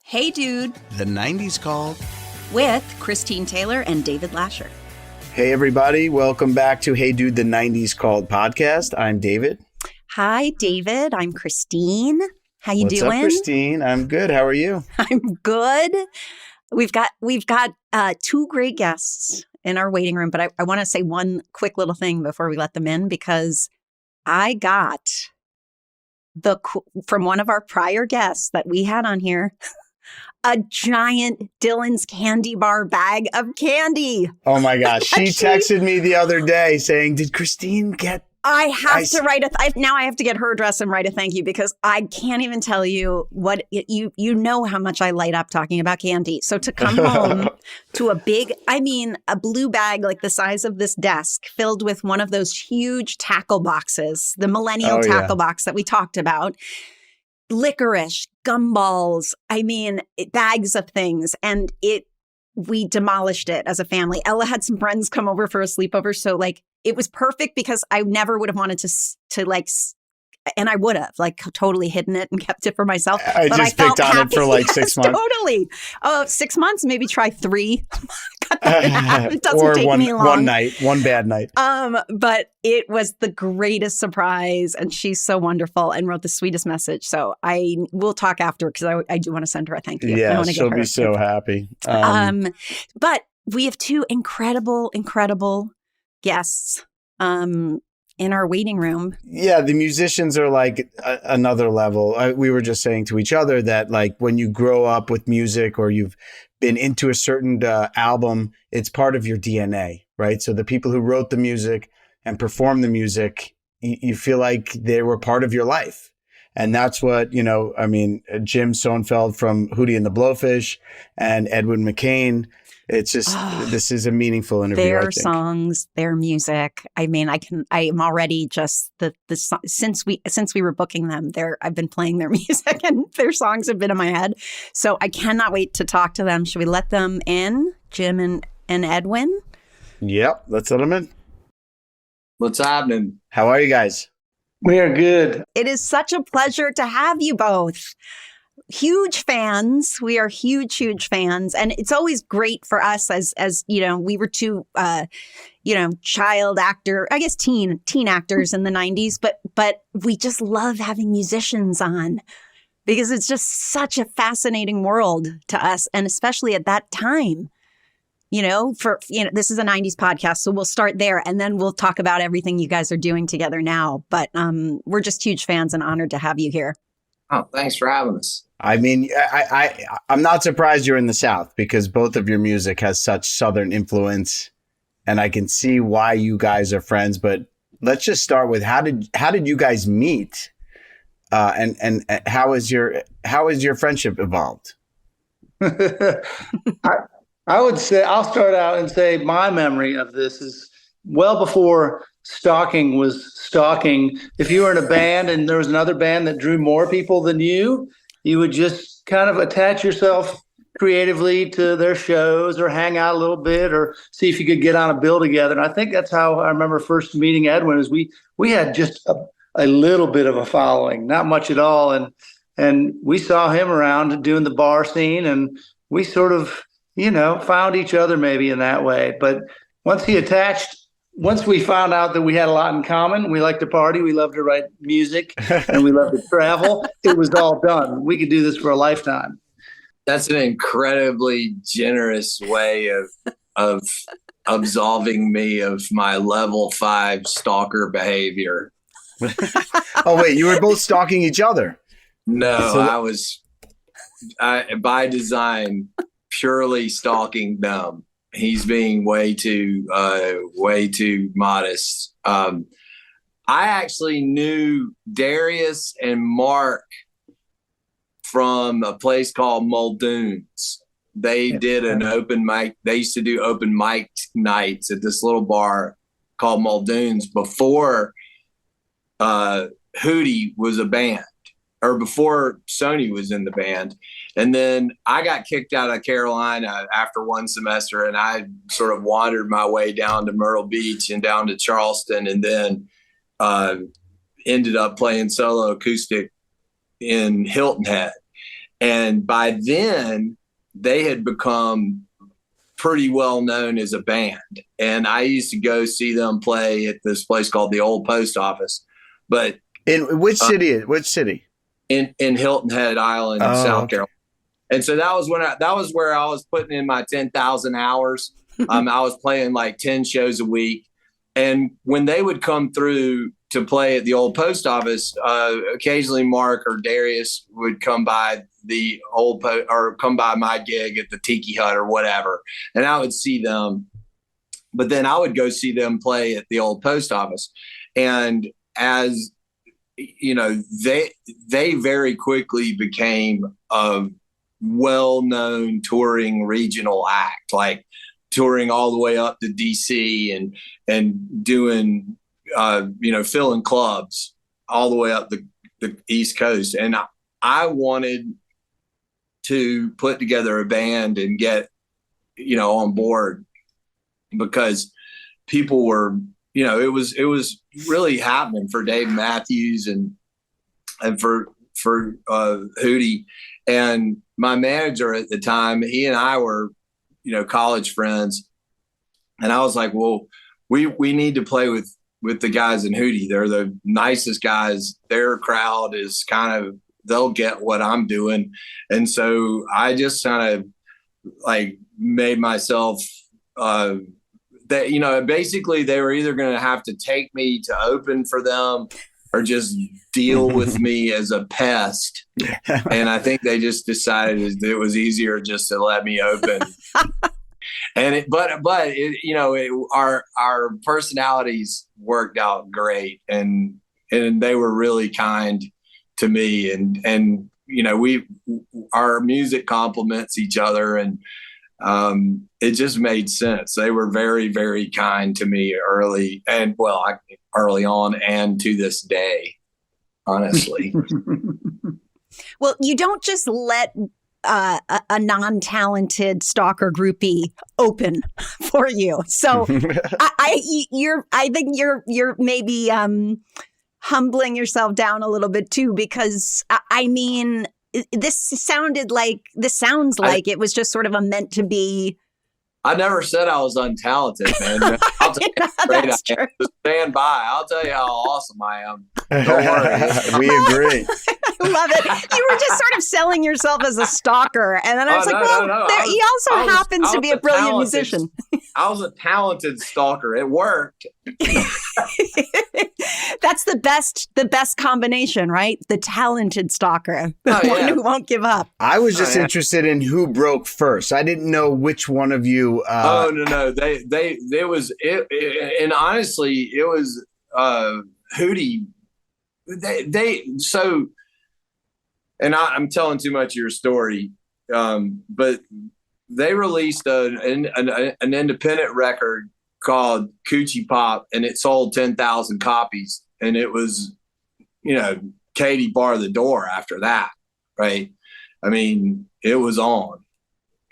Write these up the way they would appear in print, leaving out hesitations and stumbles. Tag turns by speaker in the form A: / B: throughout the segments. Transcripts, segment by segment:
A: Hey Dude,
B: The 90s Called,
A: with Christine Taylor and David Lascher.
B: Hey everybody, welcome back to Hey Dude, The 90s Called podcast. I'm David.
A: Hi David, I'm Christine. How you doing?
B: What's up, Christine? I'm good. How are you?
A: I'm good. We've got two great guests in our waiting room, but I want to say one quick little thing before we let them in, because I got from one of our prior guests that we had on here, a giant Dylan's candy bar bag of candy.
B: Oh my gosh. She texted me the other day saying, did Christine get...
A: I have to write now I have to get her address and write a thank you, because I can't even tell you what you know how much I light up talking about candy. So to come home to a blue bag like the size of this desk filled with one of those huge tackle boxes, the millennial tackle box that we talked about, licorice, gumballs, bags of things. And we demolished it as a family. Ella had some friends come over for a sleepover. So it was perfect, because I never would have wanted and I would have totally hidden it and kept it for myself.
B: I just picked on it for 6 months.
A: Totally. Oh, 6 months, maybe try 3. It doesn't take me long.
B: One bad night.
A: But it was the greatest surprise, and she's so wonderful and wrote the sweetest message. So we'll talk after, because I do want to send her a thank you.
B: Yeah, she'll be so happy.
A: But we have two incredible guests in our waiting room. Yeah,
B: the musicians are another level. We were just saying to each other that when you grow up with music, or you've been into a certain album, it's part of your DNA, right? So the people who wrote the music and performed the music, you feel like they were part of your life. And that's what, Jim Sonefeld from Hootie and the Blowfish and Edwin McCain. It's just, this is a meaningful interview.
A: Their songs, their music. I am already just since we were booking them there, I've been playing their music and their songs have been in my head. So I cannot wait to talk to them. Should we let them in, Jim and Edwin?
B: Yep, let's let them in.
C: What's happening?
B: How are you guys?
D: We are good.
A: It is such a pleasure to have you both. Huge fans. We are huge fans. And it's always great for us as we were two, child actor, I guess teen actors in the 90s, but we just love having musicians on, because it's just such a fascinating world to us. And especially at that time, this is a 90s podcast, so we'll start there and then we'll talk about everything you guys are doing together now. But we're just huge fans and honored to have you here.
C: Oh, thanks for having us.
B: I'm not surprised you're in the South, because both of your music has such Southern influence, and I can see why you guys are friends. But let's just start with how did you guys meet, and how is your friendship evolved?
D: I would say, I'll start out and say my memory of this is well before stalking was stalking. If you were in a band and there was another band that drew more people than you would just kind of attach yourself creatively to their shows, or hang out a little bit, or see if you could get on a bill together. And I think that's how I remember first meeting Edwin, is we had just a little bit of a following, not much at all. And we saw him around doing the bar scene, and we sort of, found each other maybe in that way. But once we found out that we had a lot in common, we like to party, we love to write music, and we love to travel, it was all done. We could do this for a lifetime.
C: That's an incredibly generous way of absolving me of my level 5 stalker behavior.
B: Oh, wait, you were both stalking each other?
C: No, I was by design purely stalking them. He's being way too modest. I actually knew Darius and Mark from a place called Muldoon's. They did an open mic. They used to do open mic nights at this little bar called Muldoon's before Hootie was a band, or before Sony was in the band. And then I got kicked out of Carolina after one semester, and I sort of wandered my way down to Myrtle Beach and down to Charleston, and then ended up playing solo acoustic in Hilton Head. And by then they had become pretty well known as a band. And I used to go see them play at this place called the Old Post Office. But
B: in which city? Which city?
C: In Hilton Head Island, South Carolina. And so that was where I was putting in my 10,000 hours. I was playing like 10 shows a week. And when they would come through to play at the Old Post Office, occasionally Mark or Darius would come by or come by my gig at the Tiki Hut or whatever, and I would see them. But then I would go see them play at the Old Post Office, and as you know, they very quickly became a well-known touring regional act, like touring all the way up to DC and doing, filling clubs all the way up the East Coast. And I wanted to put together a band and get, on board, because people were, it was really happening for Dave Matthews and for Hootie. And my manager at the time, he and I were, college friends. And I was like, well, we need to play with the guys in Hootie. They're the nicest guys. Their crowd is they'll get what I'm doing. And so I just kind of like made myself, that, basically they were either going to have to take me to open for them or just deal with me as a pest. And I think they just decided it was easier just to let me open. And our personalities worked out great, and they were really kind to me, and our music complements each other, and it just made sense. They were very, very kind to me early on and to this day, honestly.
A: Well, you don't just let a non-talented stalker groupie open for you. So I think you're maybe humbling yourself down a little bit too, because I mean, this sounds like it was just sort of a meant to be.
C: I never said I was untalented, man. I'll tell you how great I am. Just stand by. I'll tell you how awesome I am. Don't worry.
B: We agree.
A: I love it. You were just sort of selling yourself as a stalker. And then I was he also happens to be a brilliant musician.
C: I was a talented stalker. It worked.
A: That's the best combination, right? The talented stalker. The one who won't give up.
B: I was just interested in who broke first. I didn't know which one of you.
C: No. There was it, and honestly, it was Hootie. And I'm telling too much of your story, but they released an independent record called Coochie Pop, and it sold 10,000 copies. And it was, Katie barred the door after that, right? I mean, it was on.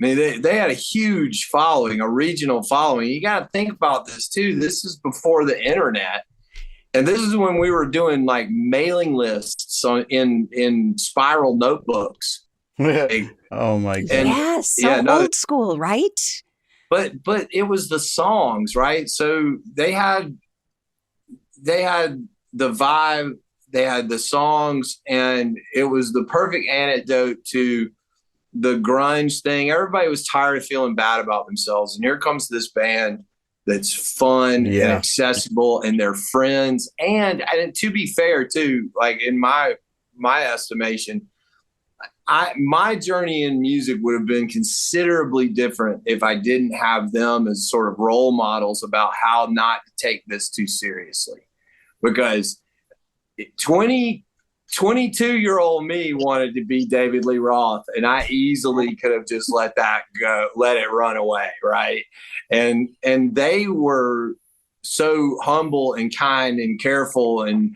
C: I mean, they had a huge following, a regional following. You got to think about this too. This is before the internet. And this is when we were doing like mailing lists in spiral notebooks.
B: Oh my God.
A: Yes. Old school, right?
C: But it was the songs, right? So they had the vibe, they had the songs, and it was the perfect antidote to the grunge thing. Everybody was tired of feeling bad about themselves. And here comes this band that's fun and accessible, and they're friends. And to be fair too, like in my estimation, my journey in music would have been considerably different if I didn't have them as sort of role models about how not to take this too seriously. Because 22-year-old me wanted to be David Lee Roth, and I easily could have just let that go, let it run away, right? And they were so humble and kind and careful and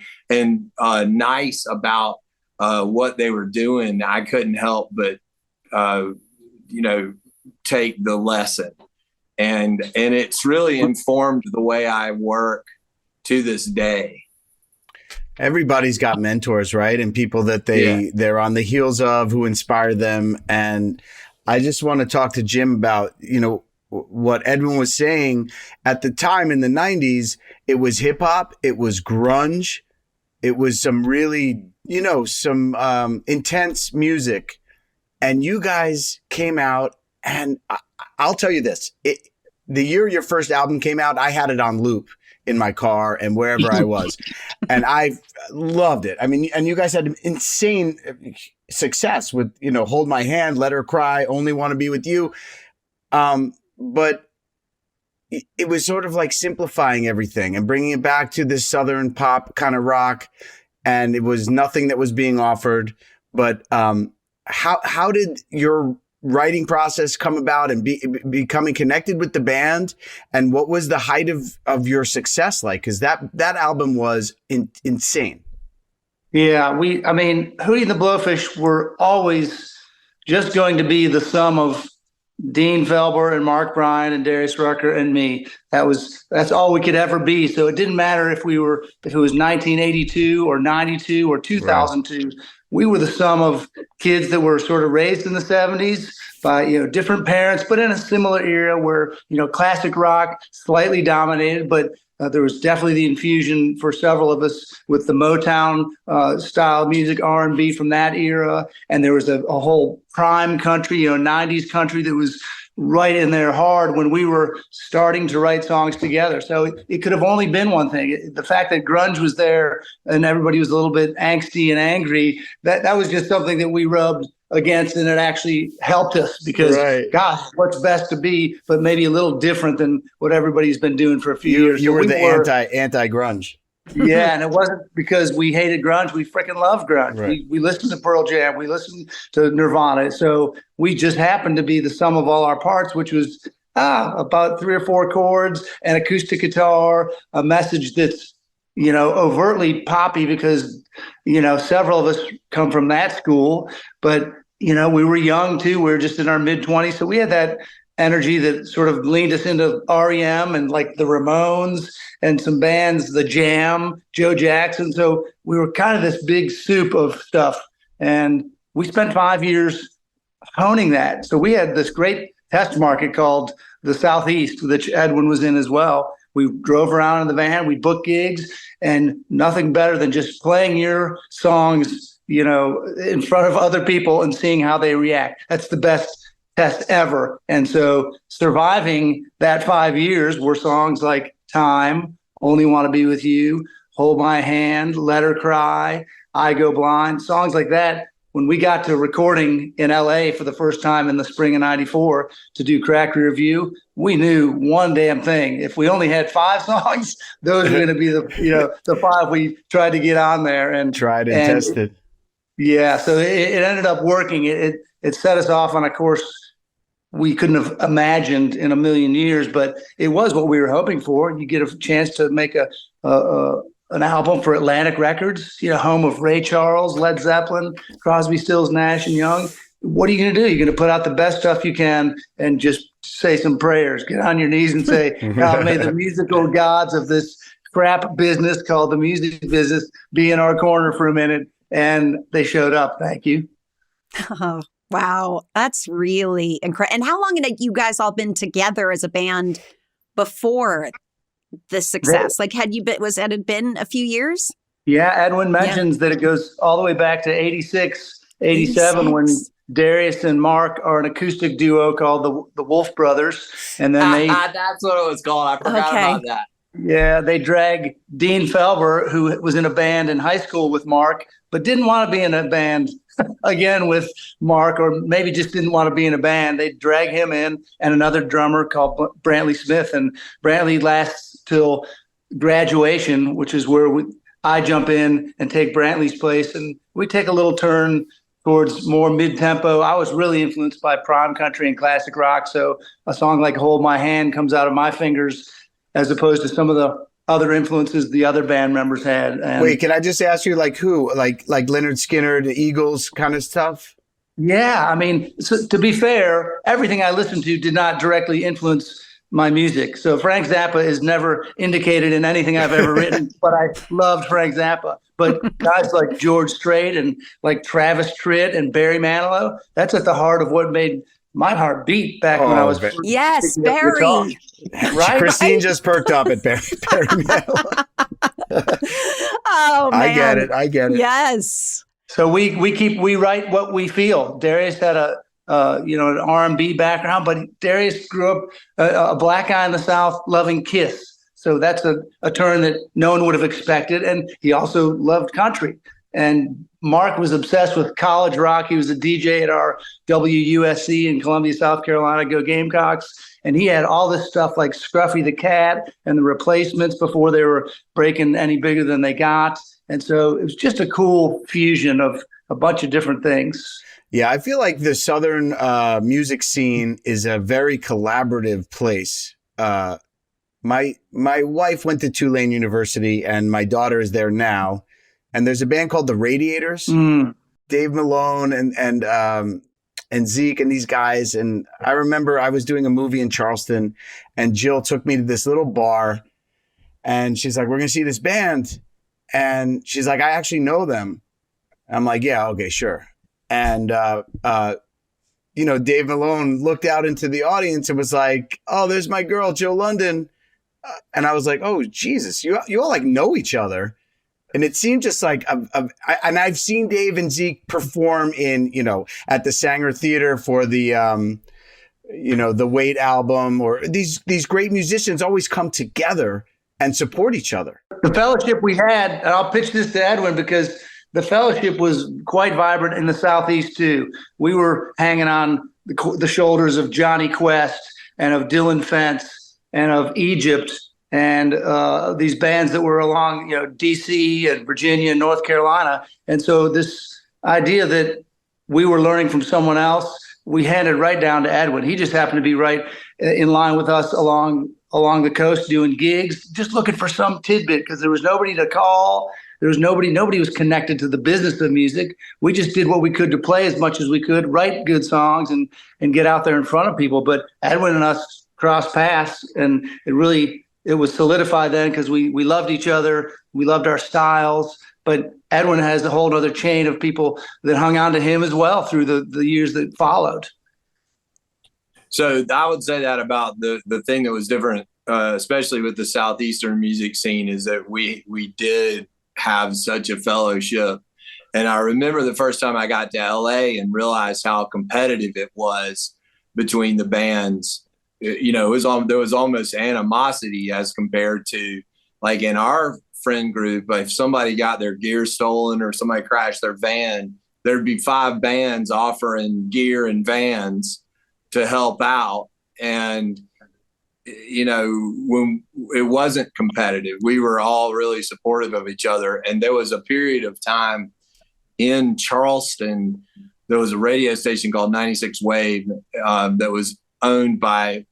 C: nice about what they were doing. I couldn't help but take the lesson, and it's really informed the way I work to this day.
B: Everybody's got mentors, right? And people that they're on the heels of, who inspire them. And I just want to talk to Jim about, what Edwin was saying at the time in the 90s. It was hip hop, it was grunge, it was some really, some intense music. And you guys came out, and I'll tell you this, the year your first album came out, I had it on loop in my car and wherever I was. And I loved it. I mean, and you guys had insane success with, Hold My Hand, Let Her Cry, Only Want to Be With You. But it was sort of like simplifying everything and bringing it back to this Southern pop kind of rock. And it was nothing that was being offered. But how did your writing process come about and becoming connected with the band? And what was the height of your success like? Because that album was insane.
D: Yeah, Hootie and the Blowfish were always just going to be the sum of Dean Felber and Mark Bryan and Darius Rucker and me. That's all we could ever be. So it didn't matter if it was 1982 or 92 or 2002. Right. We were the sum of kids that were sort of raised in the 70s by, different parents, but in a similar era where, classic rock slightly dominated, but there was definitely the infusion for several of us with the Motown style music, R&B from that era. And there was a whole prime country, 90s country that was right in there hard when we were starting to write songs together. So it could have only been one thing. The fact that grunge was there and everybody was a little bit angsty and angry, that was just something that we rubbed against, and it actually helped us because, gosh, what's best to be, but maybe a little different than what everybody's been doing for a few years.
B: You were the anti-grunge.
D: Yeah, and it wasn't because we hated grunge. We freaking loved grunge.
B: Right.
D: We listened to Pearl Jam. We listened to Nirvana. So we just happened to be the sum of all our parts, which was about 3 or 4 chords, an acoustic guitar, a message that's, overtly poppy because, several of us come from that school. But, we were young too. We were just in our mid-20s. So we had that energy that sort of leaned us into REM and like the Ramones and some bands, The Jam, Joe Jackson. So we were kind of this big soup of stuff. And we spent 5 years honing that. So we had this great test market called the Southeast, which Edwin was in as well. We drove around in the van, we booked gigs, and nothing better than just playing your songs, in front of other people and seeing how they react. That's the best test ever. And so surviving that 5 years were songs like Time, Only Want to Be With You, Hold My Hand, Let Her Cry, I Go Blind, songs like that. When we got to recording in LA for the first time in the spring of 94 to do Crack Review, we knew one damn thing. If we only had 5 songs, those were going to be the 5 we tried to get on there and
B: tested.
D: Yeah. So it ended up working. It set us off on a course we couldn't have imagined in a million years, but it was what we were hoping for. You get a chance to make an album for Atlantic Records, home of Ray Charles, Led Zeppelin, Crosby, Stills, Nash and Young. What are you going to do? You're going to put out the best stuff you can and just say some prayers, get on your knees and say, God, may the musical gods of this crap business called the music business be in our corner for a minute. And they showed up. Thank you.
A: Oh, wow. That's really incredible. And how long had you guys all been together as a band before the success? Like, had it been a few years?
D: Yeah, Edwin mentions that it goes all the way back to 86, 87 when Darius and Mark are an acoustic duo called the Wolf Brothers. And then
C: that's what it was called. I forgot about that.
D: Yeah, they drag Dean Felber, who was in a band in high school with Mark, but didn't want to be in a band again with Mark, or maybe just didn't want to be in a band. They drag him in and another drummer called Brantley Smith. And Brantley lasts till graduation, which is where I jump in and take Brantley's place. And we take a little turn towards more mid-tempo. I was really influenced by prime country and classic rock. So a song like Hold My Hand comes out of my fingers as opposed to some of the other influences the other band members had. And
B: wait, can I just ask you, like who? Like Leonard Skinner, the Eagles kind of stuff?
D: Yeah, I mean, so to be fair, everything I listened to did not directly influence my music. So Frank Zappa is never indicated in anything I've ever written, but I loved Frank Zappa. But guys like George Strait and like Travis Tritt and Barry Manilow, that's at the heart of what made my heart beat back when I was first
A: yes,
D: picking up guitar.
A: Barry.
D: Right?
B: Christine just perked up at Barry Manilow.
A: Oh man,
B: I get it.
A: Yes.
D: So we write what we feel. Darius had an R&B background, but Darius grew up a black guy in the South loving Kiss. So that's a turn that no one would have expected. And he also loved country. And Mark was obsessed with college rock. He was a DJ at our WUSC in Columbia, South Carolina, go Gamecocks. And he had all this stuff like Scruffy the Cat and the Replacements before they were breaking any bigger than they got. And so it was just a cool fusion of a bunch of different things.
B: Yeah, I feel like the Southern music scene is a very collaborative place. My wife went to Tulane University, and my daughter is there now. And there's a band called the Radiators, Dave Malone and Zeke and these guys. And I remember I was doing a movie in Charleston, and Jill took me to this little bar, and she's like, "We're going to see this band." And she's like, "I actually know them." I'm like, "Yeah, okay, sure." And, Dave Malone looked out into the audience and was like, "Oh, there's my girl, Joe London." And I was like, "Oh, Jesus, you all like know each other." And it seemed just like, and I've seen Dave and Zeke perform at the Sanger Theater for the, the Wait album, or these great musicians always come together and support each other.
D: The fellowship we had, and I'll pitch this to Edwin because the fellowship was quite vibrant in the Southeast too. We were hanging on the shoulders of Johnny Quest and of Dylan Fence and of Egypt and these bands that were along, DC and Virginia and North Carolina. And so this idea that we were learning from someone else, we handed right down to Edwin. He just happened to be right in line with us along the coast doing gigs, just looking for some tidbit because there was nobody to call. There was nobody was connected to the business of music. We just did what we could to play as much as we could, write good songs and get out there in front of people. But Edwin and us crossed paths, and it was solidified then because we loved each other. We loved our styles. But Edwin has a whole other chain of people that hung on to him as well through the years that followed.
C: So I would say that about the thing that was different, especially with the Southeastern music scene, is that we did have such a fellowship. And I remember the first time I got to LA and realized how competitive it was between the bands. There was almost animosity as compared to, like, in our friend group, if somebody got their gear stolen or somebody crashed their van, there'd be 5 bands offering gear and vans to help out. And when it wasn't competitive, we were all really supportive of each other. And there was a period of time in Charleston, there was a radio station called 96 Wave that was owned by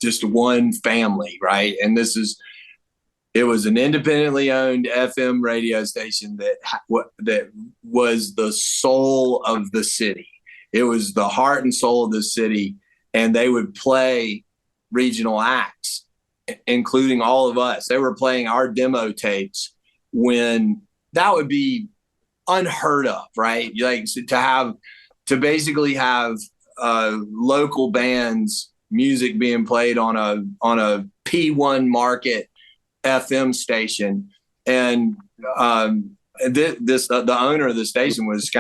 C: just one family, right? And it was an independently owned FM radio station that was the soul of the city. It was the heart and soul of the city. And they would play regional acts, including all of us. They were playing our demo tapes when that would be unheard of, right? Like to basically have local bands music being played on a P1 market FM station. And the owner of the station was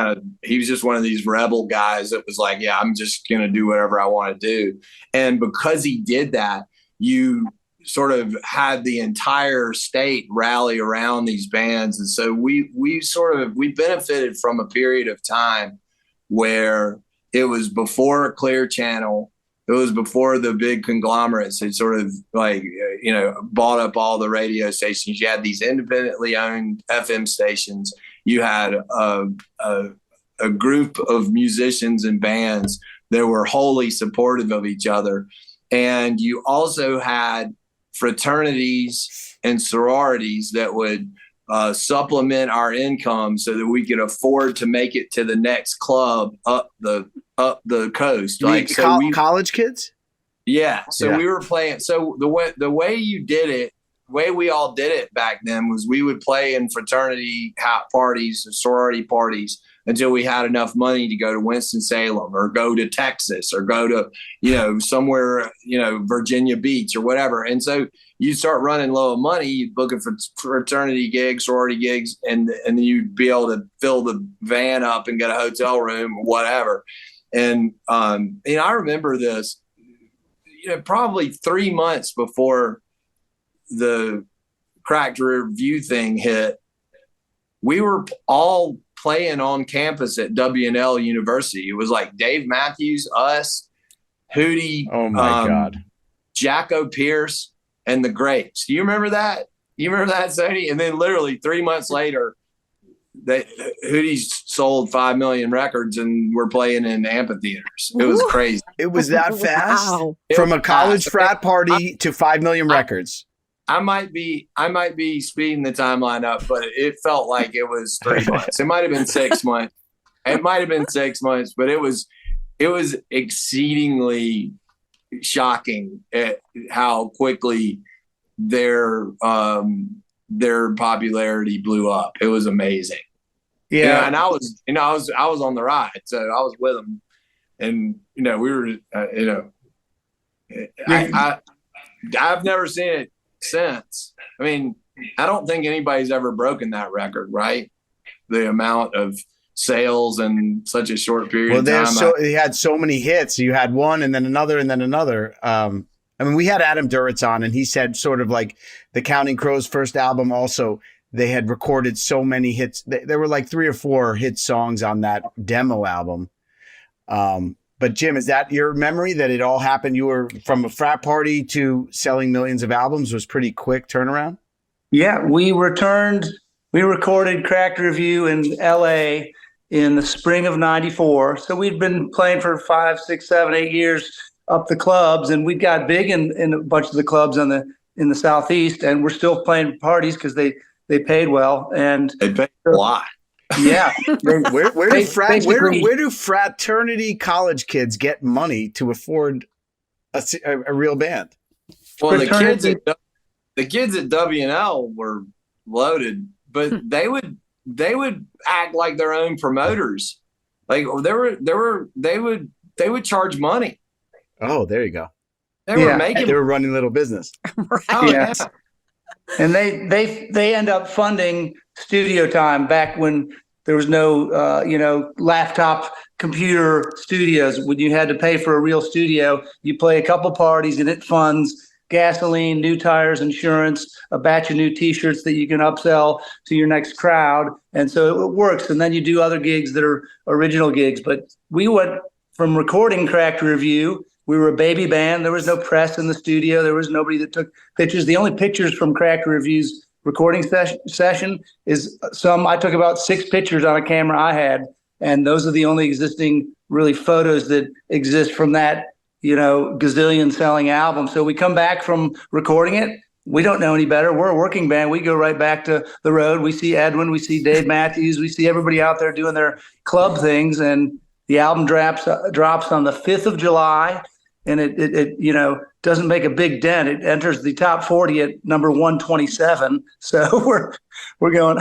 C: he was just one of these rebel guys that was like, yeah, I'm just going to do whatever I want to do. And because he did that, you sort of had the entire state rally around these bands. And so we benefited from a period of time where it was before Clear Channel. It was before the big conglomerates had sort of bought up all the radio stations. You had these independently owned FM stations. You had a group of musicians and bands that were wholly supportive of each other. And you also had fraternities and sororities that would supplement our income so that we could afford to make it to the next club up the coast.
B: College kids?
C: Yeah. So
B: Yeah.
C: we were playing. So the way you did it, way we all did it back then was we would play in fraternity parties, sorority parties until we had enough money to go to Winston-Salem or go to Texas or go to, somewhere, Virginia Beach or whatever. And so you start running low of money, you'd book for fraternity gigs, sorority gigs, and then you'd be able to fill the van up and get a hotel room or whatever. And, I remember this, probably 3 months before the Cracked Review thing hit, we were all playing on campus at W&L University. It was like Dave Matthews, us, Hootie,
B: Oh my God,
C: Jacko Pierce, and the Grapes. Do you remember that? You remember that, Sony? And then literally 3 months later, Hootie sold 5 million records and we're playing in amphitheaters. It was crazy.
B: it was that fast.
A: Wow.
B: From a college frat party to 5 million records.
C: I might be speeding the timeline up, but it felt like it was 3 months. It might have been 6 months. It might have been 6 months, but it was exceedingly shocking at how quickly their popularity blew up. It was amazing.
D: Yeah.
C: And I was on the ride, so I was with them, and we were, I've never seen it since. I mean, I don't think anybody's ever broken that record, right? The amount of sales in such a short period of time.
B: They had so many hits. You had one and then another and then another. We had Adam Duritz on, and he said sort of like the Counting Crows first album also, they had recorded so many hits. There were like 3 or 4 hit songs on that demo album. But Jim, is that your memory that it all happened? You were from a frat party to selling millions of albums was pretty quick turnaround?
D: Yeah, we recorded Cracked Review in LA in the spring of '94. So we'd been playing for 5, 6, 7, 8 years up the clubs, and we got big in a bunch of the clubs in the Southeast, and we're still playing parties because they paid well. And
C: they paid a lot.
D: Yeah.
B: Where do fraternity college kids get money to afford a real band?
C: Well, the kids at W&L were loaded, but they would act like their own promoters. Like they would charge money.
B: Oh, there you go.
C: They were
B: running little business.
A: Right.
C: Oh, yeah.
D: And they end up funding studio time back when there was no, laptop computer studios. When you had to pay for a real studio, you play a couple parties and it funds gasoline, new tires, insurance, a batch of new T-shirts that you can upsell to your next crowd. And so it works. And then you do other gigs that are original gigs. But we went from recording Cracked Review. We were a baby band. There was no press in the studio. There was nobody that took pictures. The only pictures from Cracked Review's recording session is I took about 6 pictures on a camera I had, and those are the only existing really photos that exist from that, gazillion selling album. So we come back from recording it. We don't know any better. We're a working band. We go right back to the road. We see Edwin, we see Dave Matthews, we see everybody out there doing their club things, and the album drops on the 5th of July. And it doesn't make a big dent. It enters the top 40 at number 127. So we're going,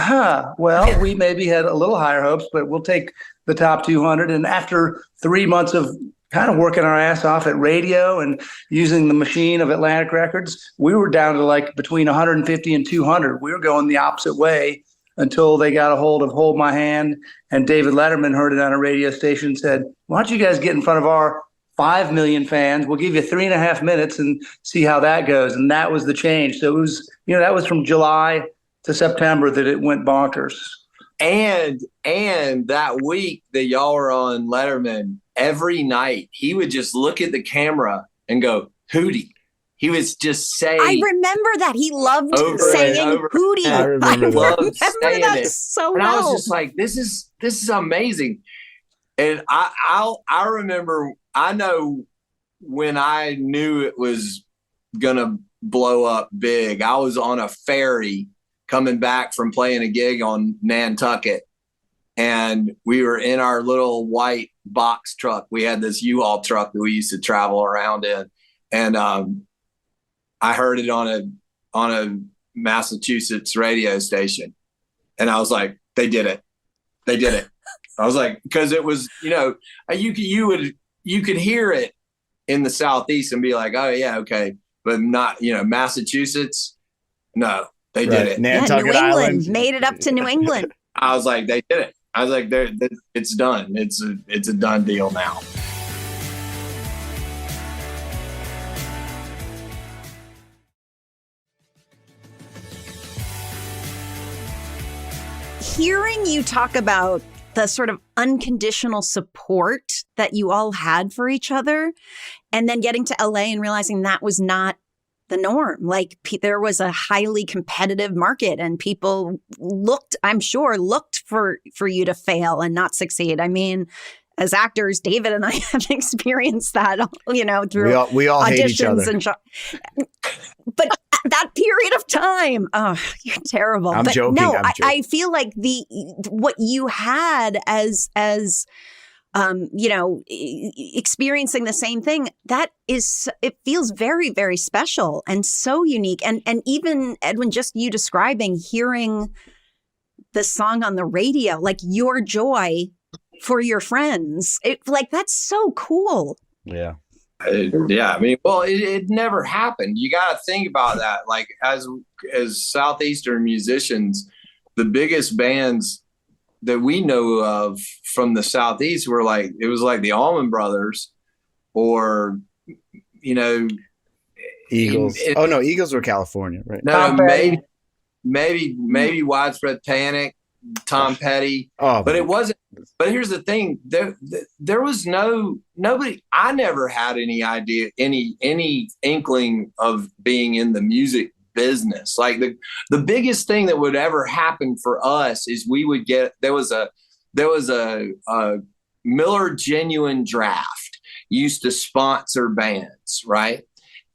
D: well, we maybe had a little higher hopes, but we'll take the top 200. And after 3 months of kind of working our ass off at radio and using the machine of Atlantic Records, we were down to like between 150 and 200. We were going the opposite way until they got a hold of Hold My Hand. And David Letterman heard it on a radio station and said, why don't you guys get in front of our 5 million fans? We'll give you 3.5 minutes and see how that goes. And that was the change. So it was, that was from July to September that it went bonkers.
C: And that week that y'all were on Letterman, every night he would just look at the camera and go, Hootie. He was just saying.
A: I remember that. He loved saying Hootie.
B: I remember
A: that so well.
C: And I was just like, this is amazing. And I remember, I know when I knew it was going to blow up big, I was on a ferry coming back from playing a gig on Nantucket. And we were in our little white box truck. We had this U-Haul truck that we used to travel around in. And I heard it on a Massachusetts radio station, and I was like, they did it. I was like, because it was, you could hear it in the Southeast and be like, oh yeah, okay, but not, Massachusetts. No, they did it.
B: Nantucket
A: New England
B: Island
A: made it up to New England.
C: I was like, they did it. I was like, it's done. It's a done deal now.
A: Hearing you talk about the sort of unconditional support that you all had for each other, and then getting to LA and realizing that was not the norm. Like there was a highly competitive market, and people looked for you to fail and not succeed. I mean, as actors, David and I have experienced that, through
B: we all hate each other.
A: And but that period of time, oh, you're terrible.
B: I'm
A: but
B: joking.
A: no,
B: I'm joking.
A: I feel like what you had as experiencing the same thing, it feels very, very special and so unique. And even Edwin, just you describing, hearing the song on the radio, like your joy for your friends, that's so cool.
B: Yeah.
C: Yeah, I mean, well, it never happened. You got to think about that. Like as Southeastern musicians, the biggest bands that we know of from the Southeast were it was like the Allman Brothers, or
B: Eagles. Eagles were California, right?
C: No, maybe Widespread Panic, Tom Petty.
B: Oh,
C: but it wasn't. But here's the thing: there was nobody. I never had any idea, any inkling of being in the music business. Like the biggest thing that would ever happen for us is we would get there was a Miller Genuine Draft used to sponsor bands, right?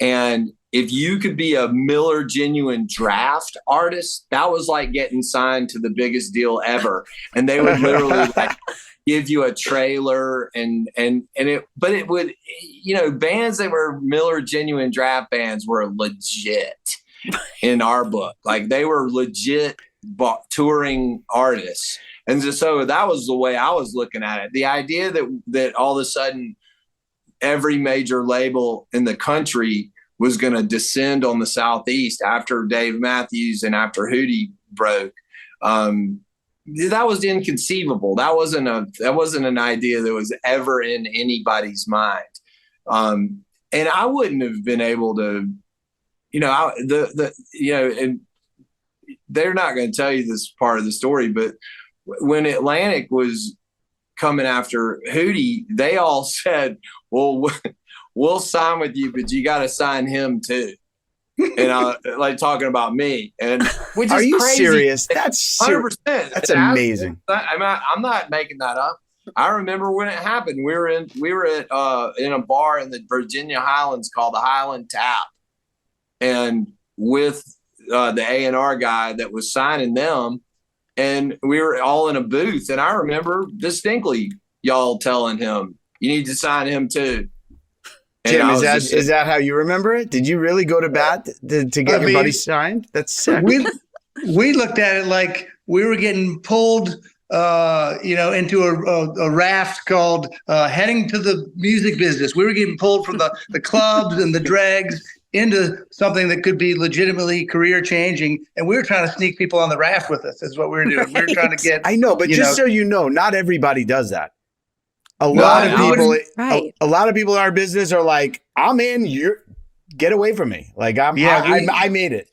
C: And if you could be a Miller Genuine Draft artist, that was like getting signed to the biggest deal ever. And they would literally give you a trailer and it would, bands that were Miller Genuine Draft bands were legit in our book. Like they were legit touring artists. And so that was the way I was looking at it. The idea that all of a sudden every major label in the country was going to descend on the Southeast after Dave Matthews and after Hootie broke. That was inconceivable. That wasn't an idea that was ever in anybody's mind. And I wouldn't have been able to, and they're not going to tell you this part of the story, but when Atlantic was coming after Hootie, they all said, well, we'll sign with you, but you got to sign him too. And talking about me. And which is
B: Are you
C: crazy.
B: serious? That's
C: 100%.
B: That's amazing.
C: I'm not making that up. I remember when it happened. We were at in a bar in the Virginia Highlands called the Highland Tap, and with the A&R guy that was signing them, and we were all in a booth. And I remember distinctly y'all telling him, "You need to sign him too."
B: Jim, is that how you remember it? Did you really go to bat to get your buddy signed? That's sick.
D: We looked at it like we were getting pulled, into a raft called heading to the music business. We were getting pulled from the clubs and the dregs into something that could be legitimately career changing. And we were trying to sneak people on the raft with us is what we were doing. Right. We were trying to get,
B: I know, but so you know, not everybody does that. A lot of people in our business are like, I'm in, get away from me. Like I made it.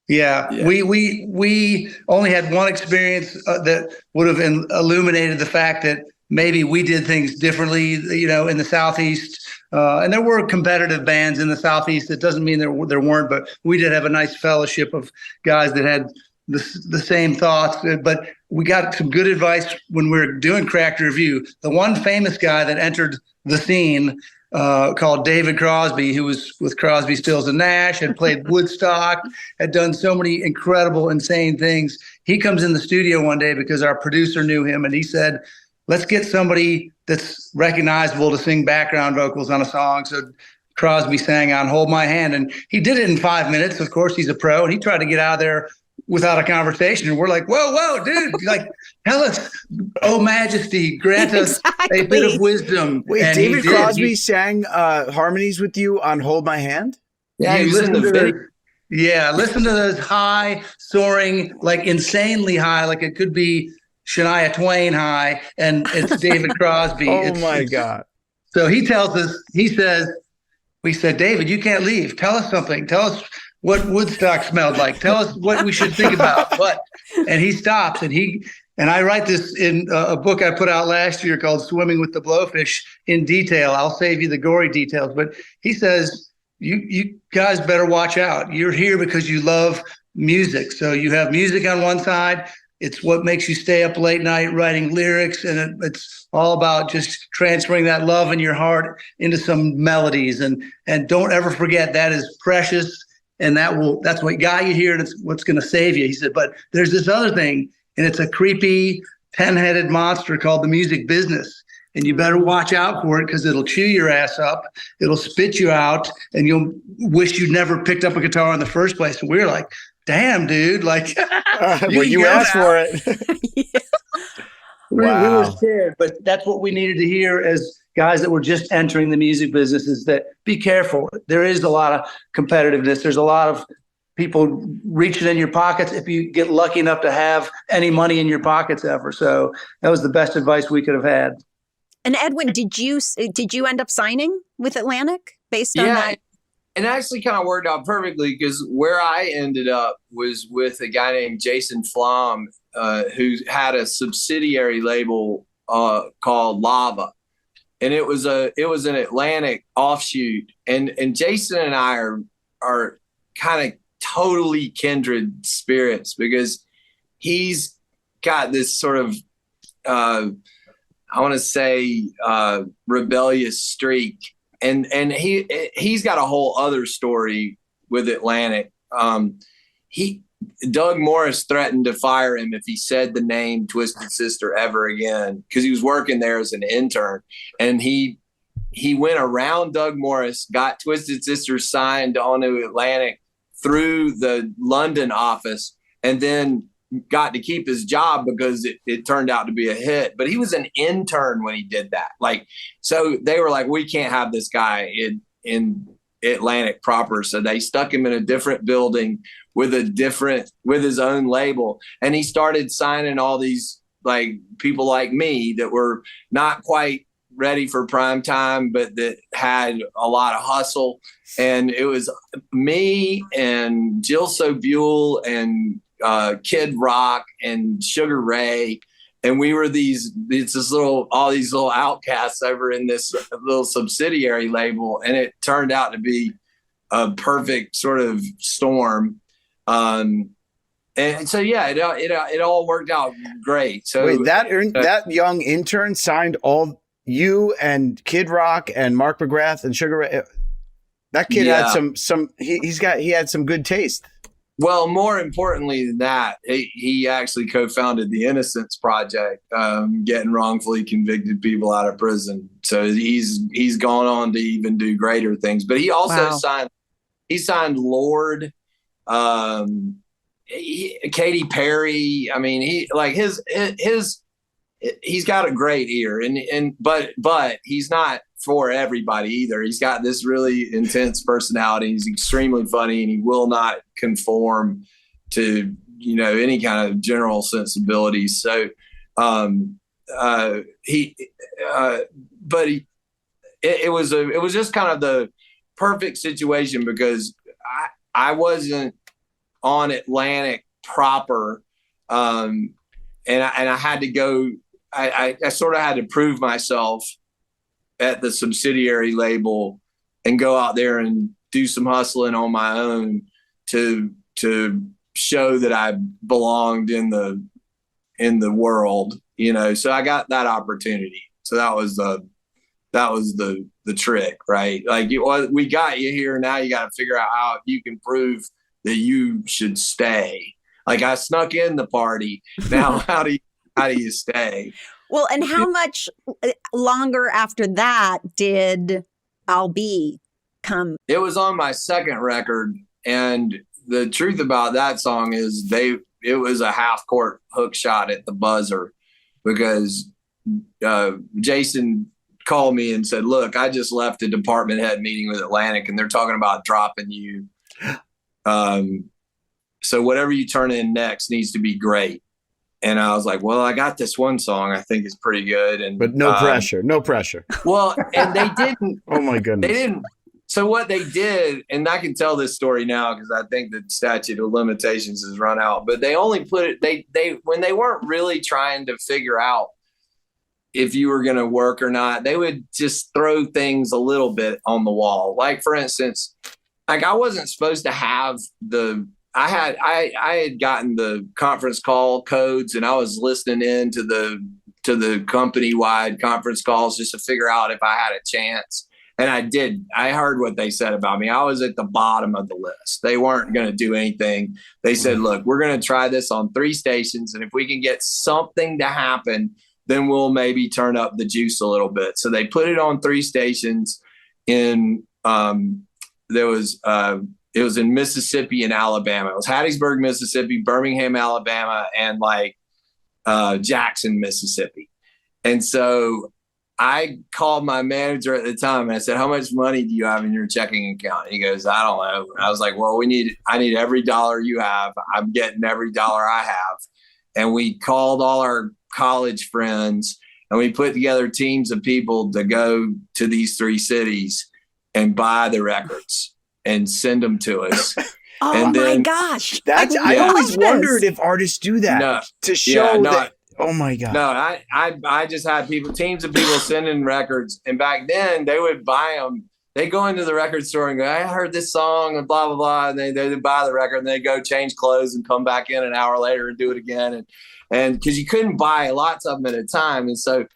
D: Yeah. We only had one experience that would have illuminated the fact that maybe we did things differently, in the Southeast. And there were competitive bands in the Southeast. It doesn't mean there weren't, but we did have a nice fellowship of guys that had the same thoughts. But we got some good advice when we were doing Cracked Review. The one famous guy that entered the scene called David Crosby, who was with Crosby, Stills, and Nash, had played Woodstock, had done so many incredible, insane things. He comes in the studio one day because our producer knew him, and he said, let's get somebody that's recognizable to sing background vocals on a song. So Crosby sang on Hold My Hand. And he did it in 5 minutes. Of course, he's a pro, and he tried to get out of there without a conversation. And we're like, whoa, dude, like, tell us, oh majesty, grant us a bit of wisdom.
B: Wait,
D: and
B: David Crosby sang harmonies with you on Hold My Hand?
C: Yeah, he was in the video.
D: Yeah, listen to those high, soaring, like insanely high, like it could be Shania Twain high, and it's David Crosby.
B: My God.
D: So he tells us, we said, David, you can't leave. Tell us something. Tell us what Woodstock smelled like. Tell us what we should think about. What? And he stops, and I write this in a book I put out last year called Swimming with the Blowfish in detail. I'll save you the gory details. But he says, you guys better watch out. You're here because you love music. So you have music on one side. It's what makes you stay up late night writing lyrics. And it's all about just transferring that love in your heart into some melodies. And don't ever forget that is precious. And that's what got you here. And it's what's going to save you. He said, but there's this other thing, and it's a creepy 10-headed monster called the music business. And you better watch out for it because it'll chew your ass up. It'll spit you out, and you'll wish you'd never picked up a guitar in the first place. And we were like, damn, dude, like,
B: you asked for it.
D: We were scared, but that's what we needed to hear as guys that were just entering the music business, is that be careful. There is a lot of competitiveness. There's a lot of people reaching in your pockets if you get lucky enough to have any money in your pockets ever. So that was the best advice we could have had.
A: And Edwin, did you end up signing with Atlantic based on that?
C: And actually kind of worked out perfectly because where I ended up was with a guy named Jason Flom, who had a subsidiary label called Lava. And it was an Atlantic offshoot. And Jason and I are kind of totally kindred spirits because he's got this sort of I want to say rebellious streak, and he's got a whole other story with Atlantic. Doug Morris threatened to fire him if he said the name Twisted Sister ever again because he was working there as an intern, and he went around Doug Morris, got Twisted Sister signed onto Atlantic through the London office, and then got to keep his job because it turned out to be a hit. But he was an intern when he did that. Like, so they were like, we can't have this guy in Atlantic proper. So they stuck him in a different building with his own label. And he started signing all these like people like me that were not quite ready for prime time, but that had a lot of hustle. And it was me and Jill Sobule and Kid Rock and Sugar Ray, and we were all these little outcasts over in this little subsidiary label, and it turned out to be a perfect sort of storm. And so it all worked out great. So
B: wait, that young intern signed all you and Kid Rock and Mark McGrath and Sugar Ray. That kid had he had some good taste.
C: Well, more importantly than that, he actually co-founded the Innocence Project, getting wrongfully convicted people out of prison. So he's gone on to even do greater things. But he also signed Lord, Katy Perry. I mean, he's got a great ear, but he's not for everybody either. He's got this really intense personality. He's extremely funny, and he will not conform to any kind of general sensibilities. So it was just kind of the perfect situation because I wasn't on Atlantic proper, and I had to go. I sort of had to prove myself at the subsidiary label and go out there and do some hustling on my own to show that I belonged in the world, so I got that opportunity. So that was the trick, right? Like we got you here. Now you got to figure out how you can prove that you should stay. Like I snuck in the party. Now, how do you stay?
A: Well, and how much longer after that did I'll Be come?
C: It was on my second record, and the truth about that song is it was a half court hook shot at the buzzer, because Jason called me and said, look, I just left a department head meeting with Atlantic and they're talking about dropping you. So whatever you turn in next needs to be great. And I was like, well, I got this one song I think is pretty good.
B: But no pressure.
C: Well, and they didn't.
B: Oh my goodness.
C: They didn't. So what they did, and I can tell this story now because I think the statute of limitations has run out, but they only put it, they when they weren't really trying to figure out if you were going to work or not, they would just throw things a little bit on the wall. Like, for instance, like I wasn't supposed to have I had gotten the conference call codes and I was listening in to the company-wide conference calls just to figure out if I had a chance. And I did. I heard what they said about me. I was at the bottom of the list. They weren't going to do anything. They said, look, we're going to try this on 3 stations. And if we can get something to happen, then we'll maybe turn up the juice a little bit. So they put it on 3 stations in, it was in Mississippi and Alabama. It was Hattiesburg, Mississippi, Birmingham, Alabama, and Jackson, Mississippi. And so I called my manager at the time and I said, how much money do you have in your checking account? And he goes, I don't know. And I was like, well, I need every dollar you have. I'm getting every dollar I have. And we called all our college friends and we put together teams of people to go to these 3 cities and buy the records and send them to us.
A: Oh my gosh.
B: I always wondered if artists do that to show that. Oh my God.
C: No, I just had teams of people sending records. And back then they would buy them. They go into the record store and go, I heard this song and blah, blah, blah. And they buy the record and they go change clothes and come back in an hour later and do it again. And because you couldn't buy lots of them at a time. And so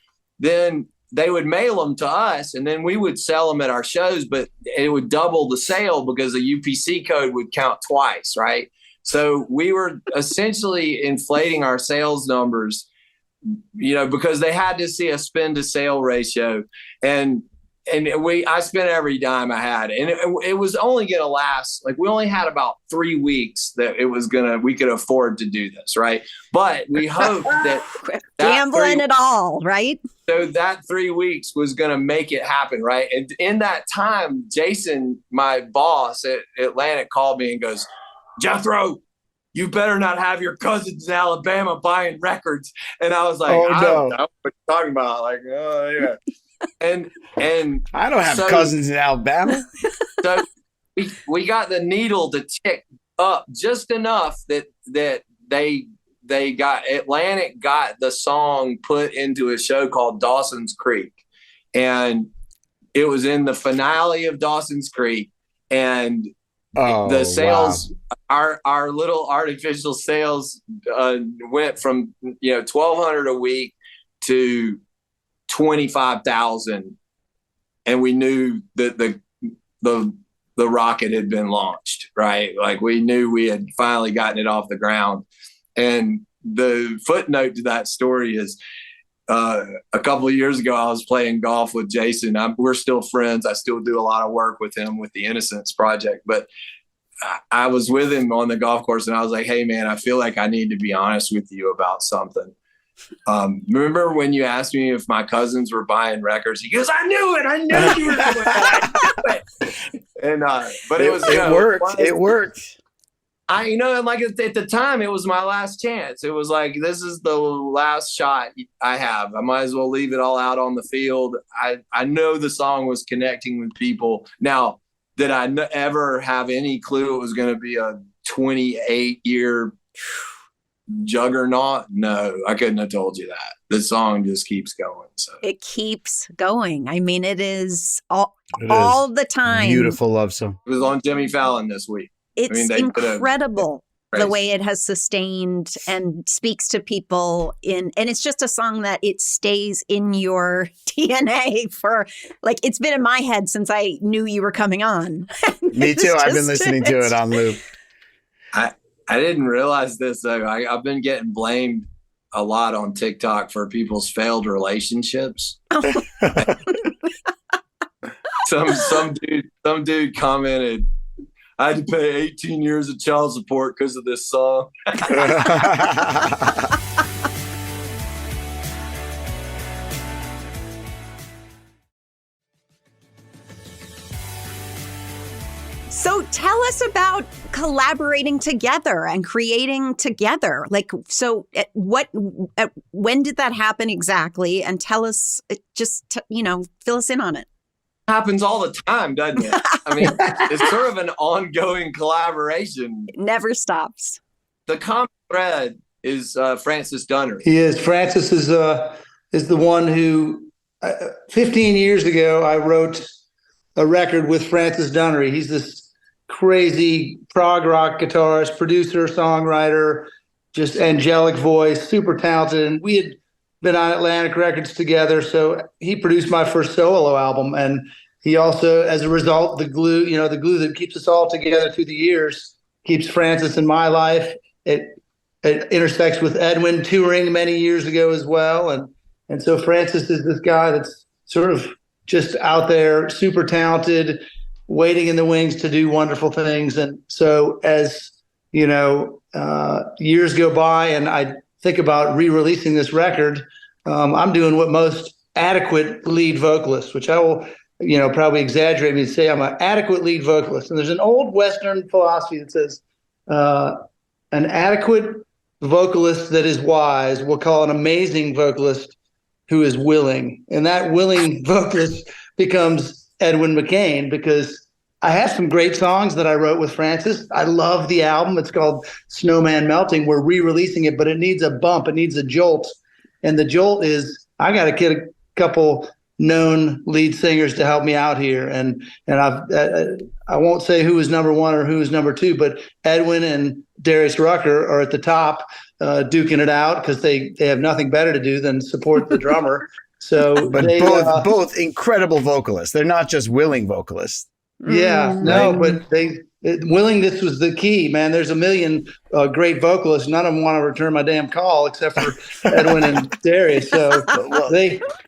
C: then they would mail them to us and then we would sell them at our shows, but it would double the sale because the UPC code would count twice, right? So we were essentially inflating our sales numbers, because they had to see a spend to sale ratio. And I spent every dime I had, and it was only going to last. Like, we only had about 3 weeks that we could afford to do this. Right. But we hoped that
A: gambling it all. Right.
C: So that 3 weeks was going to make it happen. Right. And in that time, Jason, my boss at Atlantic, called me and goes, Jethro, you better not have your cousins in Alabama buying records. And I was like, I don't know what you're talking about. Like, oh yeah. And
B: I don't have cousins in Alabama.
C: So we got the needle to tick up just enough that they got Atlantic got the song put into a show called Dawson's Creek. And it was in the finale of Dawson's Creek. And the sales, our little artificial sales went from $1,200 a week to 25,000, and we knew that the rocket had been launched, right? Like, we knew we had finally gotten it off the ground. And the footnote to that story is a couple of years ago, I was playing golf with Jason. We're still friends. I still do a lot of work with him with the Innocence Project, but I was with him on the golf course and I was like, hey man, I feel like I need to be honest with you about something. Remember when you asked me if my cousins were buying records? He goes, I knew it. I knew you were doing it. And but it worked.
B: It worked.
C: And like at the time, it was my last chance. It was like, this is the last shot I have. I might as well leave it all out on the field. I know the song was connecting with people. Now, did I ever have any clue it was going to be a 28-year juggernaut? No, I couldn't have told you that. The song just keeps going. So
A: it keeps going. I mean, it is all the time.
B: Beautiful love song.
C: It was on Jimmy Fallon this week.
A: It's incredible the way it has sustained and speaks to people and it's just a song that it stays in your DNA for, like, it's been in my head since I knew you were coming on.
B: Me too. I've been listening to it on loop.
C: I didn't realize this though. I've been getting blamed a lot on TikTok for people's failed relationships. Some dude commented, I had to pay 18 years of child support because of this song.
A: So tell us about collaborating together and creating together. Like, so when did that happen exactly? And tell us, fill us in on it.
C: Happens all the time, doesn't it? I mean, it's sort of an ongoing collaboration.
A: It never stops.
C: The common thread is Francis Dunnery.
D: He is. Francis is the one who, 15 years ago, I wrote a record with Francis Dunnery. He's this crazy prog rock guitarist, producer, songwriter, just angelic voice, super talented. And we had been on Atlantic Records together. So he produced my first solo album. And he also, as a result, the glue that keeps us all together through the years, keeps Francis in my life. It intersects with Edwin touring many years ago as well. And so Francis is this guy that's sort of just out there, super talented, waiting in the wings to do wonderful things. And so as, years go by and I think about re-releasing this record, I'm doing what most adequate lead vocalists, which I will, probably exaggerate me to say I'm an adequate lead vocalist. And there's an old Western philosophy that says an adequate vocalist that is wise will call an amazing vocalist who is willing. And that willing vocalist becomes Edwin McCain, because I have some great songs that I wrote with Francis. I love the album. It's called Snowman Melting. We're re-releasing it, but it needs a bump. It needs a jolt. And the jolt is, I got to get a couple known lead singers to help me out here. And I won't say who is number one or who is number two, but Edwin and Darius Rucker are at the top, duking it out because they have nothing better to do than support the drummer. So,
B: but both incredible vocalists. They're not just willing vocalists.
D: Yeah, no, but willingness was the key, man. There's a million great vocalists. None of them want to return my damn call except for Edwin and Darius. So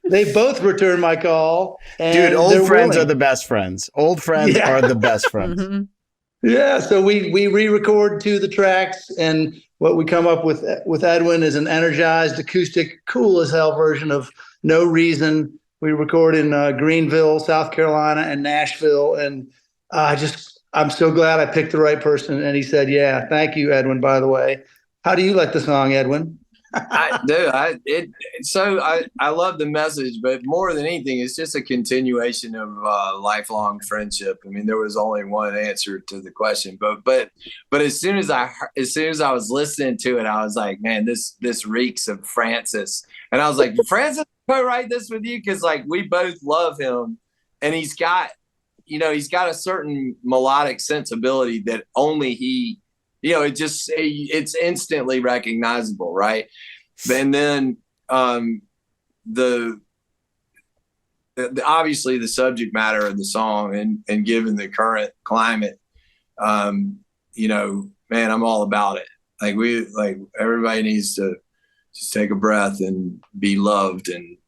D: they both return my call. And
B: dude, old friends are the best friends. Old friends are the best friends.
A: Mm-hmm.
D: Yeah, so we re-record two of the tracks, and what we come up with Edwin is an energized, acoustic, cool as hell version of No Reason. We record in Greenville, South Carolina, and Nashville, and I'm so glad I picked the right person. And he said, "Yeah, thank you, Edwin." By the way, how do you like the song, Edwin?
C: I love the message, but more than anything, it's just a continuation of lifelong friendship. I mean, there was only one answer to the question, but as soon as I was listening to it, I was like, man, this reeks of Francis, and I was like, Francis, I write this with you because like we both love him, and he's got a certain melodic sensibility that only he. It's instantly recognizable, right? And then the obviously the subject matter of the song and given the current climate, man, I'm all about it. Like everybody needs to just take a breath and be loved and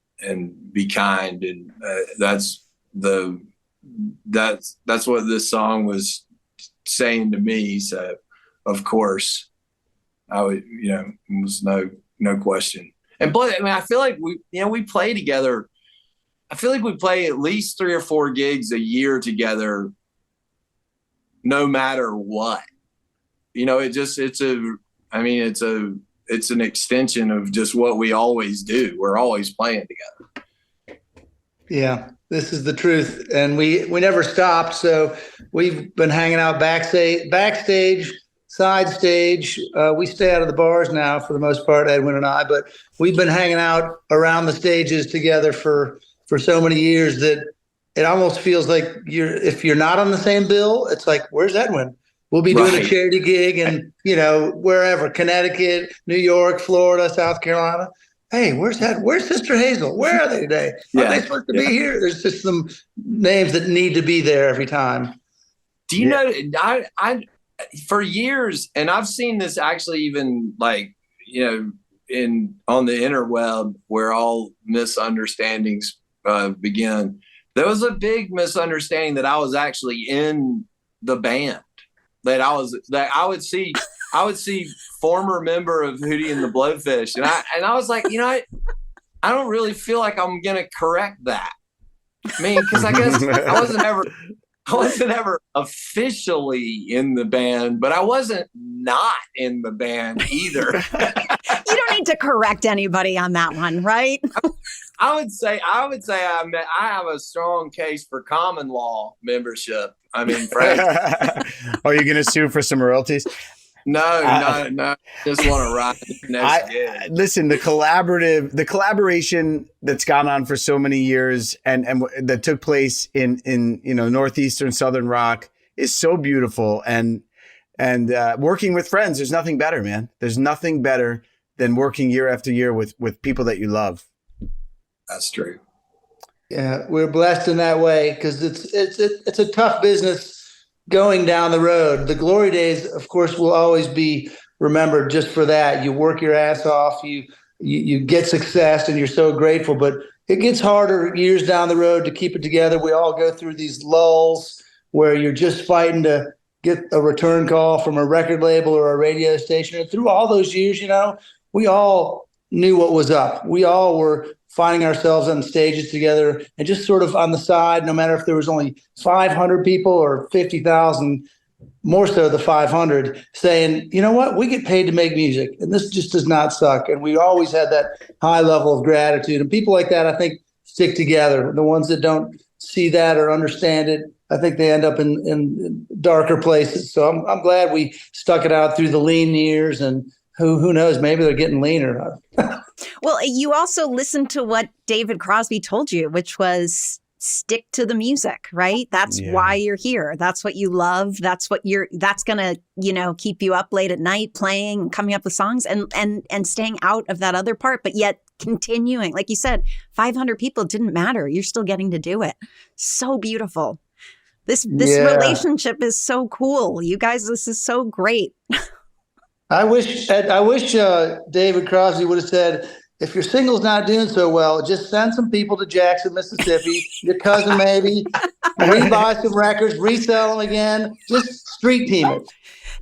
C: be kind, and that's what this song was saying to me. So. Of course, I would, it was no question. And I feel like we play together. I feel like we play at least 3 or 4 gigs a year together, no matter what. It's an extension of just what we always do. We're always playing together.
D: Yeah, this is the truth. And we never stopped. So we've been hanging out backstage, side stage. We stay out of the bars now for the most part, Edwin and I, but we've been hanging out around the stages together for so many years that it almost feels like if you're not on the same bill, it's like, where's Edwin? We'll be doing a charity gig and, wherever, Connecticut, New York, Florida, South Carolina. Hey, where's Sister Hazel? Where are they today? Are they supposed to be here? There's just some names that need to be there every time.
C: Do you know, I for years, and I've seen this actually even like, on the interweb where all misunderstandings begin. There was a big misunderstanding that I was actually in the band. That I would see former member of Hootie and the Blowfish, and I was like, I don't really feel like I'm gonna correct that. I mean, because I guess I wasn't ever officially in the band, but I wasn't not in the band either.
A: You don't need to correct anybody on that one, right?
C: I would say I have a strong case for common law membership. I mean, Frank.
B: Are you going to sue for some royalties?
C: No. Just want to ride the next gig.
B: Listen, the collaboration that's gone on for so many years and that took place in northeastern southern rock is so beautiful. And working with friends, there's nothing better, man. There's nothing better than working year after year with people that you love.
C: That's true.
D: Yeah, we're blessed in that way because it's a tough business going down the road. The glory days, of course, will always be remembered just for that. You work your ass off, you get success, and you're so grateful. But it gets harder years down the road to keep it together. We all go through these lulls where you're just fighting to get a return call from a record label or a radio station. And through all those years, we all knew what was up. We all were finding ourselves on stages together and just sort of on the side, no matter if there was only 500 people or 50,000, more so the 500, saying, you know what, we get paid to make music and this just does not suck. And we always had that high level of gratitude. And people like that, I think, stick together. The ones that don't see that or understand it, I think they end up in darker places. So I'm glad we stuck it out through the lean years, and who knows, maybe they're getting leaner.
A: Well, you also listened to what David Crosby told you, which was stick to the music, right? That's why you're here. That's what you love. That's going to, keep you up late at night playing and coming up with songs and staying out of that other part, but yet continuing. Like you said, 500 people didn't matter. You're still getting to do it. So beautiful. This relationship is so cool. You guys, this is so great.
D: I wish David Crosby would have said, if your single's not doing so well, just send some people to Jackson, Mississippi, your cousin maybe, rebuy some records, resell them again, just street team it.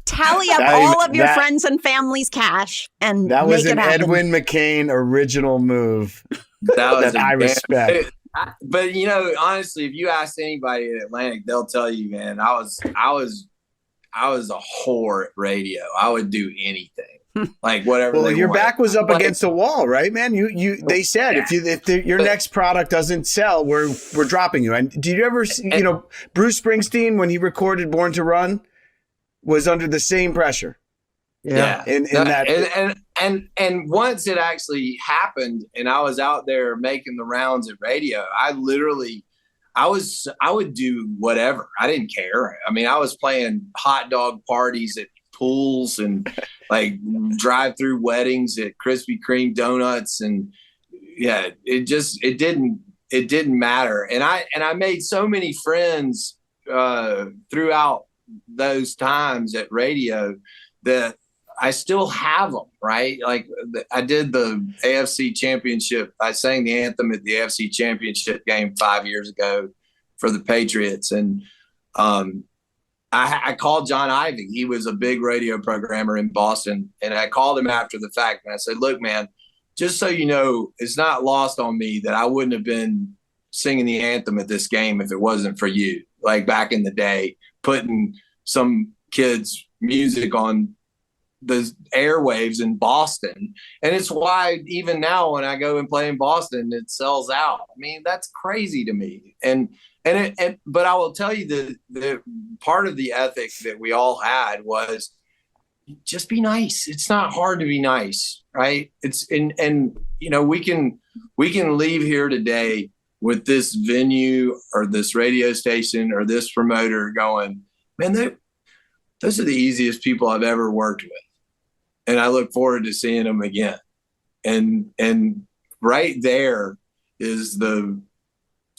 A: Tally up all of your friends and family's cash and
B: that was
A: make
B: an
A: it happen.
B: Edwin McCain original move that I respect.
C: But honestly, if you ask anybody in Atlantic, they'll tell you, man, I was a whore at radio. I would do anything. Like whatever.
B: Well, your back was up against the wall, right, man? They said if your next product doesn't sell, we're dropping you. And did you ever see, Bruce Springsteen, when he recorded Born to Run, was under the same pressure?
C: Yeah.
B: And
C: once it actually happened and I was out there making the rounds at radio, I would do whatever. I didn't care. I mean, I was playing hot dog parties at pools and like drive-through weddings at Krispy Kreme donuts, and it didn't matter. And I made so many friends throughout those times at radio that I still have them, right? Like I did the AFC Championship. I sang the anthem at the AFC Championship game 5 years ago for the Patriots. And I called John Ivey. He was a big radio programmer in Boston. And I called him after the fact. And I said, look, man, just so you know, it's not lost on me that I wouldn't have been singing the anthem at this game if it wasn't for you. Like back in the day, putting some kids' music on the airwaves in Boston. And it's why even now when I go and play in Boston, it sells out. I mean, that's crazy to me. But I will tell you the part of the ethic that we all had was just be nice. It's not hard to be nice, right? We can leave here today with this venue or this radio station or this promoter going, man, those are the easiest people I've ever worked with. And I look forward to seeing them again. And right there is the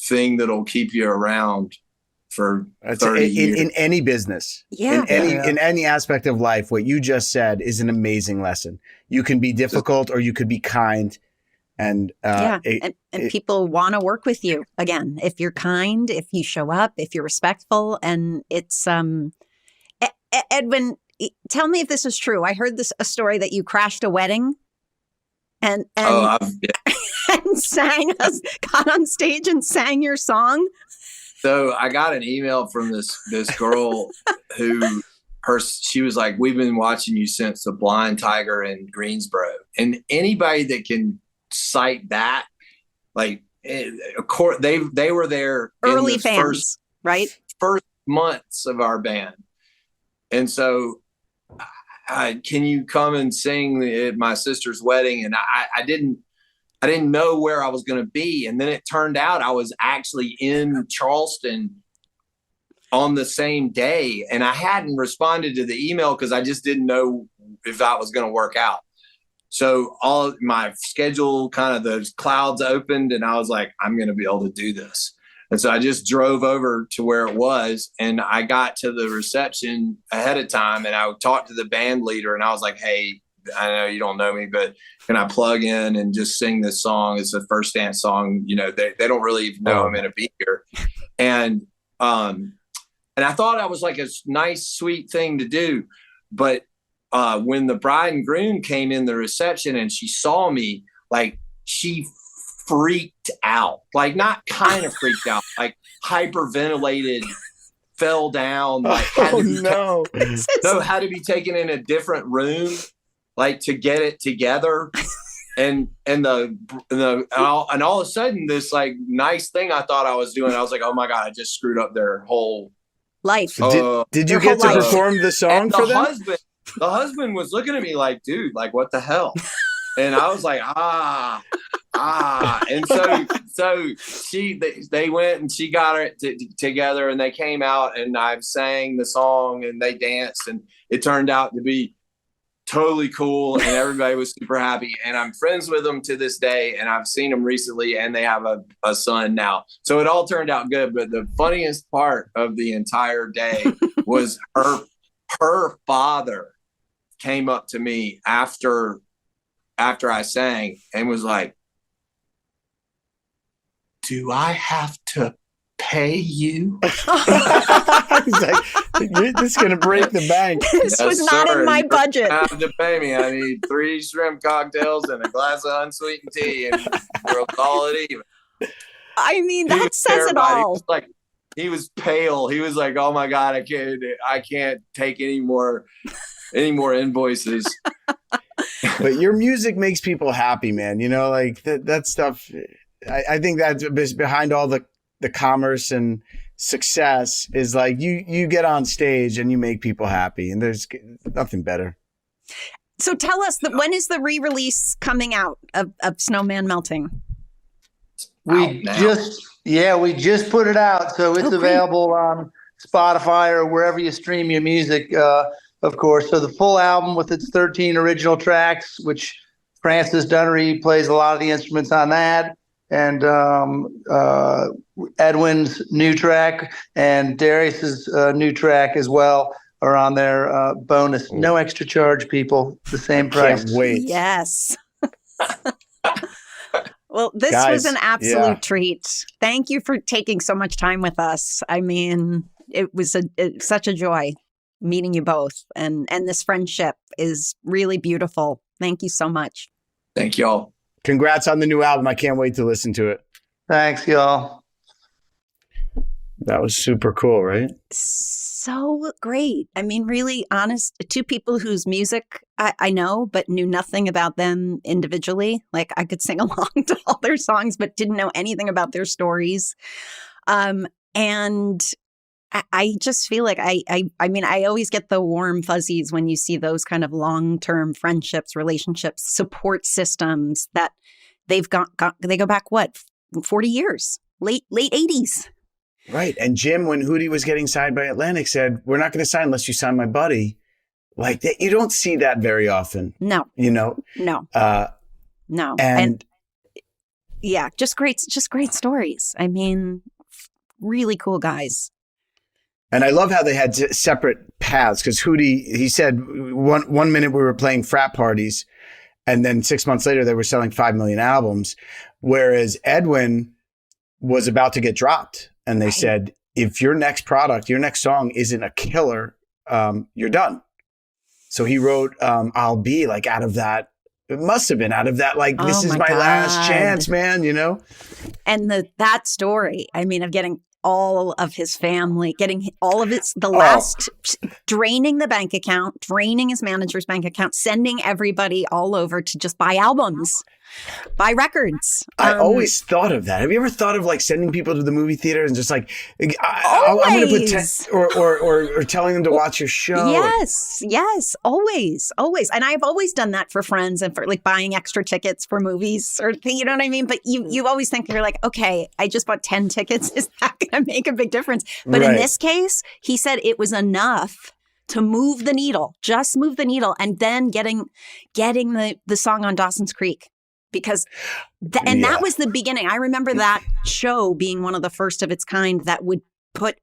C: thing that'll keep you around for 30 years.
B: In any business, in any aspect of life, what you just said is an amazing lesson. You can be difficult or you could be kind, And
A: and people want to work with you again if you're kind, if you show up, if you're respectful, and it's Edwin, tell me if this is true. I heard a story that you crashed a wedding and and got on stage and sang your song.
C: So I got an email from this girl who she was like, we've been watching you since the Blind Tiger in Greensboro. And anybody that can cite that, like, of course, they were there
A: early
C: in the
A: fans, right?
C: First months of our band. And so can you come and sing at my sister's wedding? And I didn't know where I was going to be. And then it turned out I was actually in Charleston on the same day. And I hadn't responded to the email because I just didn't know if that was going to work out. So all my schedule, kind of those clouds opened and I was like, I'm going to be able to do this. And so I just drove over to where it was and I got to the reception ahead of time and I talked to the band leader and I was like, hey, I know you don't know me, but can I plug in and just sing this song? It's a First Dance song. You know, they don't really even know I'm going to be here. And I thought I was like a nice, sweet thing to do. But when the bride and groom came in the reception and she saw me, like she freaked out, like not kind of freaked out, like hyperventilated, fell down, like had to be taken in a different room, like to get it together. And all of a sudden this like nice thing I thought I was doing, I was like, oh my God, I just screwed up their whole
A: life.
B: Did you get to perform the song for them?
C: The husband was looking at me like, dude, like what the hell? And I was like, and so they went and she got it together and they came out and I sang the song and they danced and it turned out to be totally cool and everybody was super happy and I'm friends with them to this day and I've seen them recently and they have a son now. So it all turned out good. But the funniest part of the entire day was her father came up to me after I sang and was like, do I have to pay you?
B: He's like, this is going to break the bank.
A: This was not in my budget.
C: You have to pay me. I need 3 shrimp cocktails and a glass of unsweetened tea and we'll call it even.
A: I mean, that says it all.
C: He was pale. He was like, oh my God, I can't take any more invoices.
B: But your music makes people happy, man. You know, like that stuff. I think that's behind all the commerce and success is like you get on stage and you make people happy, and there's nothing better.
A: So tell us when is the re-release coming out of Snowman Melting?
D: We just put it out, so it's available on Spotify or wherever you stream your music, of course. So the full album with its 13 original tracks, which Francis Dunnery plays a lot of the instruments on that, and Edwin's new track and Darius's new track as well are on their bonus. No extra charge, people. The same price.
B: Can't wait.
A: Yes. Well, this was an absolute treat. Thank you for taking so much time with us. I mean, it was such a joy meeting you both. And this friendship is really beautiful. Thank you so much.
C: Thank y'all.
B: Congrats on the new album. I can't wait to listen to it.
D: Thanks, y'all.
B: That was super cool, right?
A: So great. I mean, really honest, 2 people whose music I know, but knew nothing about them individually. Like I could sing along to all their songs, but didn't know anything about their stories. And I just feel like I mean, I always get the warm fuzzies when you see those kind of long-term friendships, relationships, support systems that they've they go back, 40 years, late 80s.
B: Right. And Jim, when Hootie was getting signed by Atlantic, said, we're not going to sign unless you sign my buddy. Like that, you don't see that very often.
A: No.
B: You know?
A: No. No.
B: And
A: yeah, just great stories. I mean, really cool guys.
B: And I love how they had separate paths because Hootie, he said one minute we were playing frat parties And then 6 months later, they were selling 5 million albums, whereas Edwin was about to get dropped. And they said, if your next product, your next song isn't a killer, you're done. So he wrote I'll Be, like, out of that. It must have been out of that, like, this is my last chance, man, you know?
A: And that story, I mean, of getting all of his family, getting all of the last, draining the bank account, draining his manager's bank account, sending everybody all over to just buy albums, buy records.
B: I always thought of that. Have you ever thought of like sending people to the movie theater and just like, I'm going to put or telling them to watch your show?
A: Yes, always. And I've always done that for friends and for like buying extra tickets for movies, or you know what I mean? But you always think, you're like, okay, I just bought 10 tickets. Is that going to make a big difference? But in this case, he said it was enough to move the needle, just move the needle, and then getting the song on Dawson's Creek. Because, that was the beginning. I remember that show being one of the first of its kind that would put,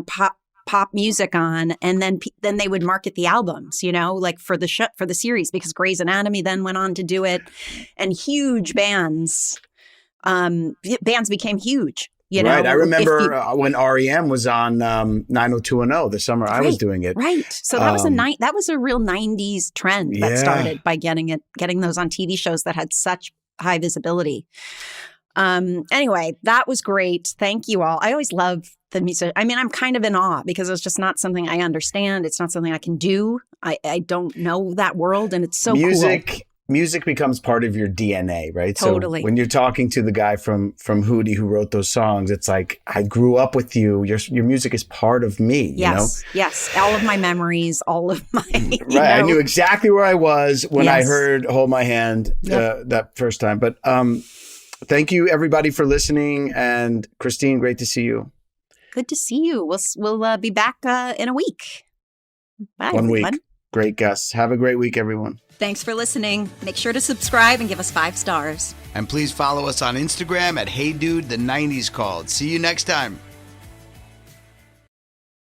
A: pop music on, and then they would market the albums, like for the series, because Grey's Anatomy then went on to do it, and huge bands became huge.
B: Right. I remember when REM was on 90210 the summer I was doing it.
A: Right. So that was a real 90s trend that started by getting those on TV shows that had such high visibility. Anyway, that was great. Thank you all. I always love the music. I mean, I'm kind of in awe because it's just not something I understand. It's not something I can do. I don't know that world, and it's so cool.
B: Music becomes part of your DNA, right?
A: Totally.
B: So when you're talking to the guy from Hootie who wrote those songs, it's like, I grew up with you. Your music is part of me.
A: Yes. Yes. All of my memories, all of my.
B: Right. I knew exactly where I was when I heard "Hold My Hand" that first time. But thank you, everybody, for listening. And Christine, great to see you.
A: Good to see you. We'll be back in a week. Bye.
B: 1 week. Great guests. Have a great week, everyone.
A: Thanks for listening. Make sure to subscribe and give us 5 stars.
B: And please follow us on Instagram at HeyDudeThe90s Called. See you next time.